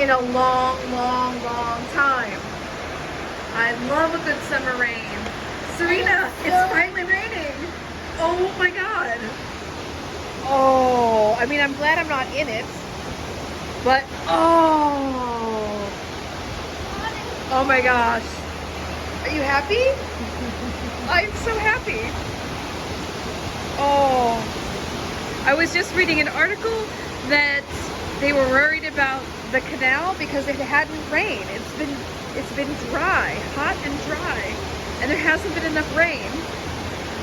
in a long, long, long time. I love a good summer rain. Serena, it's finally raining. Oh my God. Oh, I mean, I'm glad I'm not in it, but oh my gosh. Are you happy? I'm so happy. Oh, I was just reading an article that they were worried about the canal because it hadn't rained. It's been dry, hot and dry, and there hasn't been enough rain.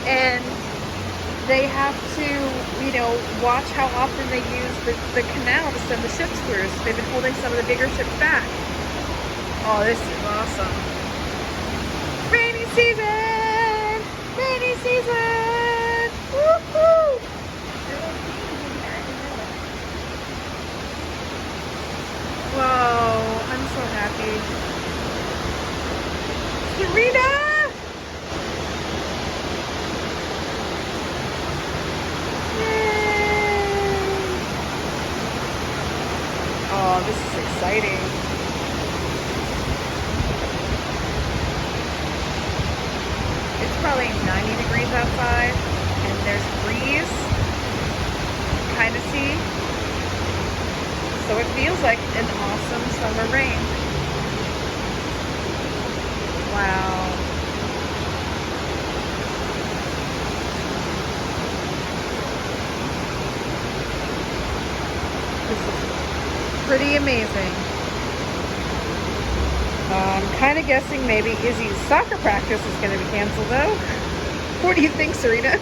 And they have to, you know, watch how often they use the canal to send the ships through. So they've been holding some of the bigger ships back. Oh, this is awesome. Rainy season! Rainy season! Woohoo! Whoa, I'm so happy. Serena! Oh, this is exciting. It's probably 90 degrees outside, and there's a breeze, kind of see. So it feels like an awesome summer rain. Wow. This is pretty amazing. I'm kind of guessing maybe Izzy's soccer practice is going to be canceled though. What do you think, Serena?